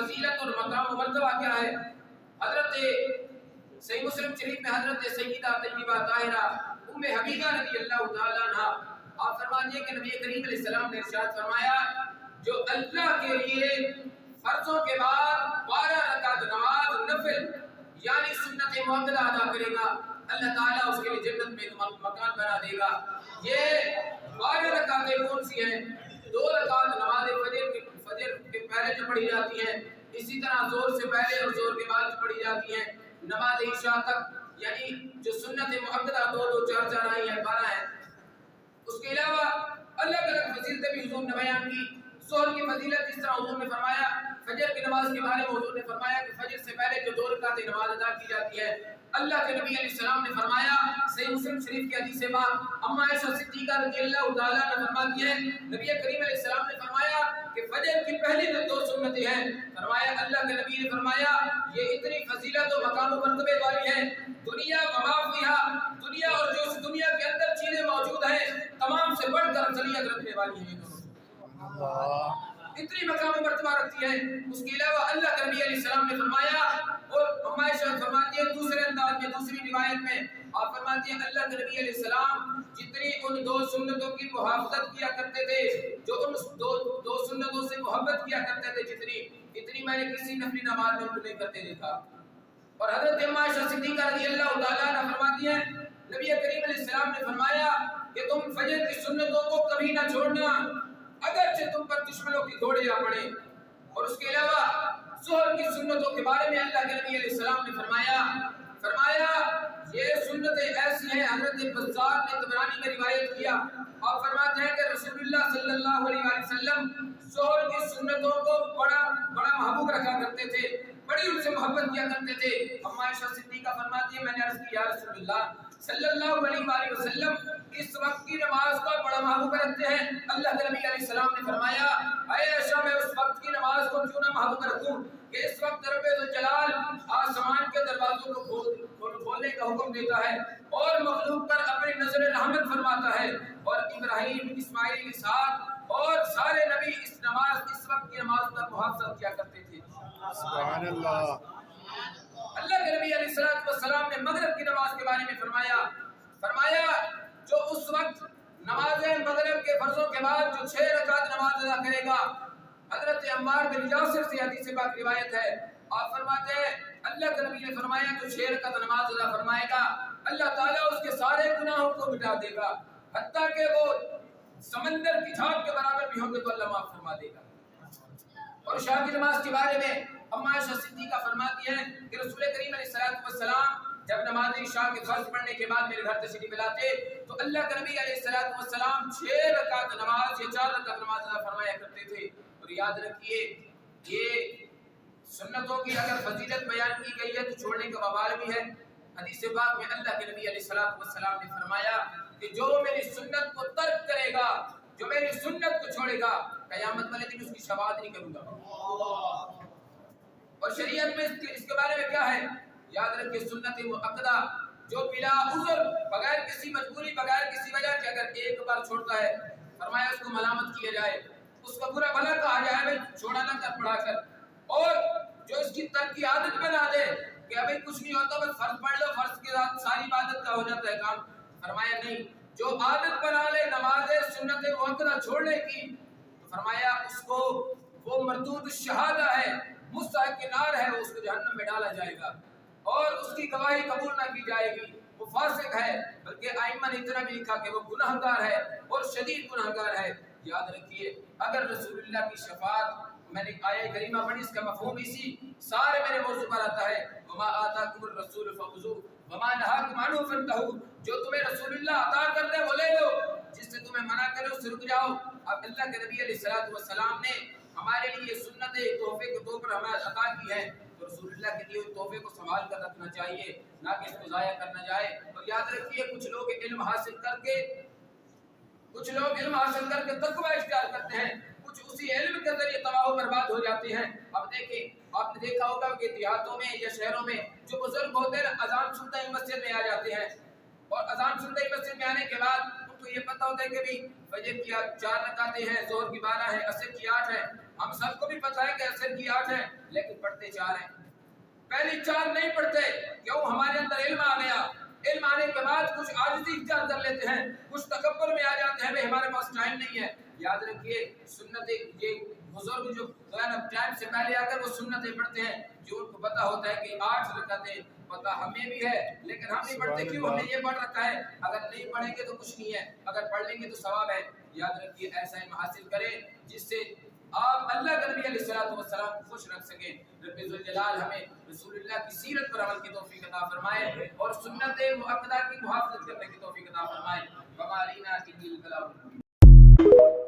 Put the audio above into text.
फजीलत और मकाम और मर्तबा क्या है। हजरत सही मुस्लिम शरीफ में हजरत सैयदा तय्यबा ताहिरा उम्मे हबीबा रज़ी अल्लाह तआला अन्हा आप फरमाती हैं कि नबी करीम अलैहि सलाम ने इरशाद फरमाया, जो अल्लाह के लिए फर्जों के बाद 12 रकात नमाज नफिल यानी सुन्नत मुअक्कदा अदा करेगा, अल्लाह ताला उसके लिए जन्नत में मकान बना देगा। ये 12 रकातें कौन सी हैं? 2 रकात नमाज फजर के पहले जो पढ़ी जाती हैं, इसी तरह जोर से पहले और जोर के बाद जो पढ़ी जाती हैं, नमाज इशा तक यानी जो सुन्नत मुअक्कदा 2-2 4-4 आई हैं 12 हैं। उसके अलावा अलग अलग फजीलतें भी हुजूर ने बयान की। ज़ोहर की फजीलत जिस तरह हुजूर ने फरमाया, फजर की नमाज के बारे में हुजूर ने फरमाया कि फजर से पहले जो 2 रकातें नमाज अदा की जाती है, अल्लाह के नबी अलैहि सलाम ने फरमाया, सही मुस्लिम शरीफ की हदीस है अम्मा आयशा सिद्दीका रज़ियल्लाहु ताला ने फरमाती है, नबी करीम अलैहि सलाम ने फरमाया कि फजर की पहली जो 2 सुन्नतें हैं, फरमाया अल्लाह के नबी ने फरमाया ये इतनी फजीलत और मकाम और मर्तबे वाली हैं, दुनिया व मा फीहा, दुनिया और जो इस दुनिया के अंदर चीजें मौजूद हैं तमाम से बढ़कर अफजलियत रखने वाली हैं, इतनी मकाम और मर्तबा रखती है। उसके अलावा अल्लाह के नबी अलैहि सलाम ने फरमाया और अम्मा आयशा फरमाती है दूसरे अंदाज में, दूसरी रिवायत में आप फरमाती हैं अल्लाह के नबी अलैहि सलाम जितनी उन 2 सुन्नतों की मुहाफ़ज़त किया करते थे, जो उन 2 सुन्नतों से मोहब्बत किया करते थे, इतनी मैंने किसी नफली नमाज में उनको नहीं करते देखा। और हज़रत अम्मा आयशा सिद्दीक़ा रज़ियल्लाहु ताला अन्हा फरमाती हैं नबी करीम अलैहि सलाम ने फरमाया कि तुम फजर की सुन्नतों को कभी ना छोड़ना, अगरचे तुम पर दुश्मनों की घोड़ियां पड़े। और उसके अलावा ज़ोहर की सुन्नतों के बारे में अल्लाह के नबी अलैहि सलाम ने फरमाया ये सुन्नतें ऐसी हैं, हज़रत बज़्ज़ार ने तबरानी में रिवायत किया और फरमाते हैं कि रसूलुल्लाह सल्लल्लाहु अलैहि वसल्लम ज़ोहर की सुन्नतों को बड़ा महबूब रखा करते थे, बड़ी उनसे मोहब्बत किया करते थे। अम्मा आयशा सिद्दीक़ा फरमाती है मैंने अर्ज़ की या रसूलल्लाह सल्लल्लाहु अलैहि वसल्लम इस वक्त की नमाज को बड़ा महबूब रखते हैं। अल्लाह के नबी अलैहि सलाम ने फरमाया आयशा मैं उस वक्त की नमाज को क्यों ना महबूब रखूं कि इस वक्त रब्बुल जलाल आसमान के दरवाजों को खोलने का हुक्म देता है और मखलूक पर अपनी नजर रहमत फरमाता है, और इब्राहीम इस्माइल इसहाक और सारे नबी इस वक्त की नमाज पर मुहाफ़ज़त किया करते थे। सुभान अल्लाह। अल्लाह के नबी अलैहिस्सलाम ने मगरिब की नमाज के बारे में फरमाया जो उस वक्त नमाज मगरिब के फर्जों के बाद जो 6 रकात नमाज अदा करेगा, हजरत अम्मार बिन यासिर से हदीस पाक रिवायत है, आप फरमाते हैं अल्लाह के नबी ने फरमाया जो 6 रकात नमाज अदा फरमाएगा अल्लाह ताला उसके सारे गुनाहों को मिटा देगा, हत्ता कि वो समंदर की झाग के बराबर भी होंगे तो अल्लाह माफ फरमा देगा। और शाह की नमाज के बारे में अम्मा आयशा सिद्दीक़ा फरमाती है कि रसूल करीम अलैहिस्सलाम जब नमाज इशा के फर्ज पढ़ने के बाद मेरे घर तशरीफ लाते तो अल्लाह के नबी अलैहिस्सलाम 6 रकात नमाज या 4 रकात नमाज अदा फरमाया करते थे। और याद रखिए ये सुन्नतों की अगर फजीलत बयान की गई है तो छोड़ने का बवाल भी है। हदीस पाक में अल्लाह के नबी अलैहिस्सलाम ने फरमाया कि जो मेरी सुन्नत को तर्क करेगा, जो मेरी सुन्नत को छोड़ेगा, कयामत वाले दिन उसकी शफाअत नहीं करूंगा। और शरीयत में इसके बारे में क्या है, याद रखिए सुन्नत मुअक्कदा जो बिला उज़र बगैर किसी मजबूरी बगैर किसी वजह के अगर एक बार छोड़ता है, फरमाया उसको मलामत किया जाए, उसका बुरा भला कहा जाए भाई छोड़ा ना कर पढ़ा कर। और जो इसकी तर्क की आदत बना दे कि अभी कुछ नहीं होता बस फर्ज पढ़ लो, फर्ज के साथ सारी इबादत का हो जाता है काम, फरमाया नहीं, जो आदत बना ले नमाज सुन्नत मुअक्कदा छोड़ने की तो फरमाया उसको वो मरदूद शहादा है, मुस्तहिक़ नार है, उसको जहन्नम में डाला जाएगा और उसकी गवाही कबूल ना की जाएगी, वो फासिक है। बल्कि आइम्मा ने इतना भी लिखा कि वो गुनाहगार है और शदीद गुनाहगार है। याद रखिए अगर रसूलुल्लाह की शफाअत मैंने आयत करीमा पढ़ी, इसका मफहूम इसी सारे मेरे मौजू पर आता है, वमा आताकुमुर रसूल फखुज़ू वमा नहाकुम अन्हु फंतहू, जो तुम्हें रसूलुल्लाह अता कर दे वो ले लो, जिससे तुम्हें मना करे उससे रुक जाओ। अब अल्लाह के नबी अलैहिस्सलाम ने हमारे लिए सुन्नत तोहफे के तौर पर हमें अता की है, तो रसूलुल्लाह के लिए तोहफे को संभाल कर रखना चाहिए, ना कि इसको ज़ाया करना जाए। और याद रखिए कुछ लोग इल्म हासिल करके तकवा इख्तियार करते हैं, कुछ उसी इल्म के जरिए तबाह बर्बाद हो जाते हैं। अब देखिए आपने देखा होगा कि देहातों में या शहरों में जो बुजुर्ग होते हैं अजान सुनते ही मस्जिद में आ जाते हैं, और अजान सुनते ही मस्जिद में आने के बाद उनको ये पता होता है कि भाई फजर की 4 रकातें हैं, ज़ोहर की 12 है, असर की 8 है, ہم سب کو بھی پتہ ہے کہ اثر کی 8 ہے لیکن پڑھتے 4 ہیں. پہلی 4 نہیں پڑھتے کیوں؟ ہمارے اندر علم آ گیا. علم آنے کے بعد کچھ عاجزی اختیار کر لیتے ہیں, کچھ تکبر میں آ جاتے ہیں, ہمارے پاس ٹائم نہیں ہے. یاد رکھیے سنت یہ بزرگ جو ٹائم سے پہلے آ کر وہ سنتیں پڑھتے ہیں جو ان کو پتہ ہوتا ہے کہ 8 رکعتیں پتہ ہمیں بھی ہے لیکن ہم نہیں پڑھتے. کیوں؟ ہم نے یہ پڑھ رکھا ہے. اگر نہیں پڑھیں گے تو کچھ نہیں ہے, اگر پڑھ لیں گے تو ثواب ہے. یاد رکھیے ایسا علم حاصل کریں جس سے آپ اللہ کے نبی علیہ الصلوۃ والسلام کو خوش رکھ سکیں. رب ذوالجلال ہمیں رسول اللہ کی سیرت پر عمل کی توفیق عطا فرمائے اور سنت مؤکدہ کی محافظت کرنے کی توفیق عطا فرمائے. وما علینا الا البلاغ.